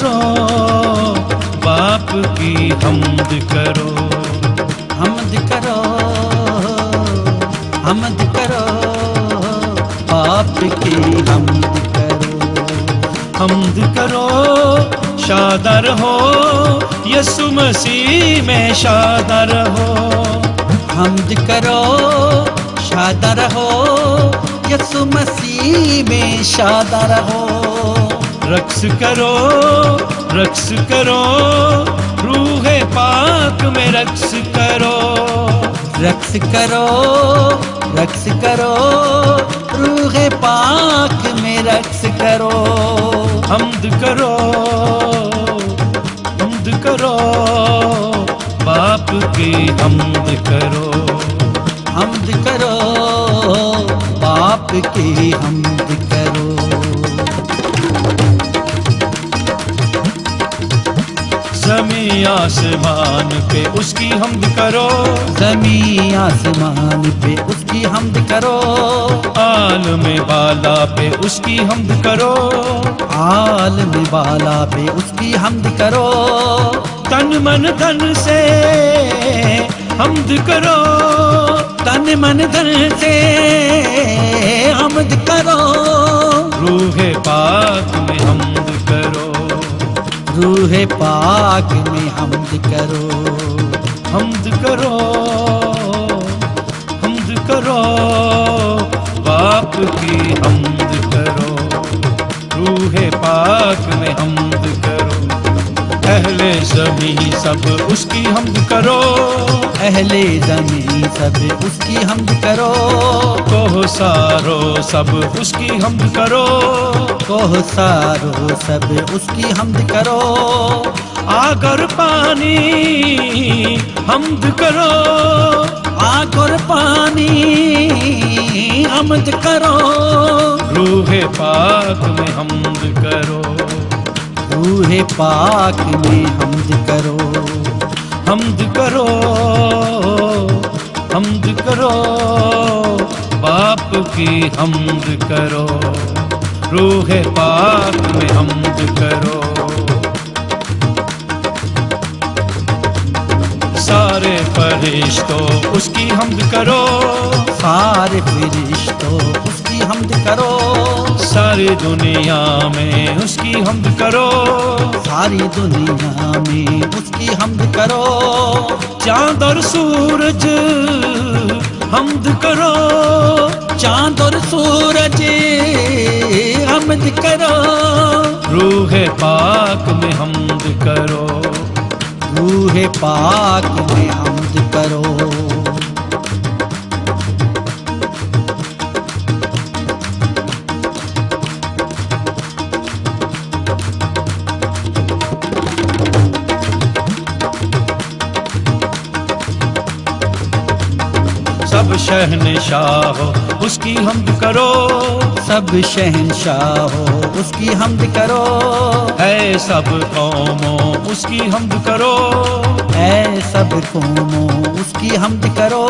करो, बाप की हमद करो। हमद करो, हमद करो, बाप की हमद करो। हमद करो, शादा रहो, यसु मसीह में शादा रहो। हमद करो, शादा रहो, यसु मसीह में शादा रहो। रक्स करो, रक्स करो, रूहे पाक में रक्स करो। रक्स करो, रक्स करो, रूहे पाक में रक्स करो। हमद करो, हमद करो, बाप की हमद करो। हमद करो, बाप की हमद करो। ज़मीं आसमान पे उसकी हमद करो। ज़मीं आसमान पे उसकी हमद करो। आलम बाला पे उसकी हमद करो। आलम बाला पे उसकी हमद करो। तन मन धन से हमद करो। तन मन धन से हमद करो। रूहे पाक में हमद करो। रूहे पाक में हमद करो। हमद करो, हमद करो, बाप की हमद करो। रूहे पाक में हमद करो। अहले ज़मीं सब उसकी हमद करो। अहले ज़मीं सब उसकी हमद करो। कोह सारो सब उसकी हमद करो। कोह सारो सब उसकी हमद करो। आग और पानी हमद करो। आग और पानी हमद करो। रूहे पाक में हमद करो। रूहे पाक में हमद करो। हमद करो, हमद करो, बाप की हमद करो। रूहे पाक में हमद करो। सारे फरिश्तों उसकी हमद करो। सारे फरिश्तों उसकी हमद करो। सारी दुनिया में उसकी हमद करो। सारी दुनिया में उसकी हमद करो। चांद और सूरज हमद करो। चांद और सूरज हमद करो। रूहे पाक में हमद करो। रूहे पाक में हमद करो। सब शहनशाह हो उसकी हमद करो। सब शहनशाह हो उसकी हमद करो। है सब कौमों उसकी हमद करो। है सब कौमों उसकी हमद करो।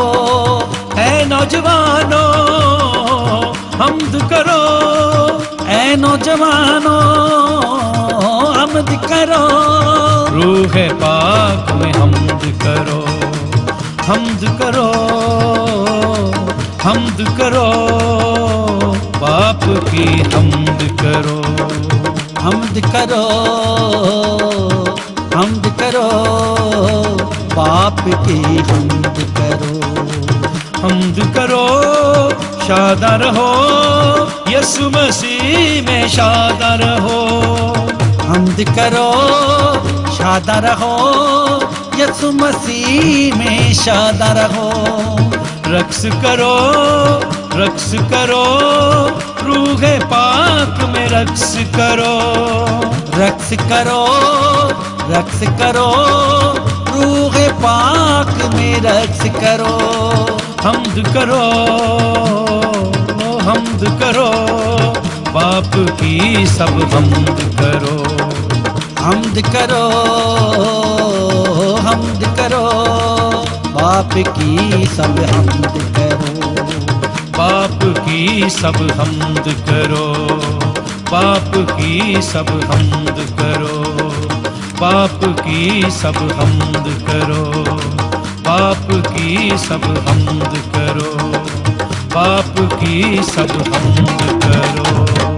है नौजवानों हमद करो। है नौजवानों हमद करो। रूहे पाक में हमद करो। हमद करो, हमद करो, बाप की हमद करो। हमद करो, हमद करो, बाप की हमद करो। हमद करो, शादा रहो, यसु मसीह में शादा रहो। हमद करो, शादा रहो, यसु मसीह में शादा रहो। रक्स करो, रक्स करो, रूहे पाक में रक्स करो। रक्स करो, रक्स करो, रूहे पाक में रक्स करो। हमद करो, हमद करो, बाप की सब हमद करो। हमद करो, हमद करो, बाप की सब हमद करो। बाप की सब हमद करो। बाप की सब हमद करो। बाप की सब हम्द करो, बाप की सब हम्द करो, बाप की सब हम्द करो।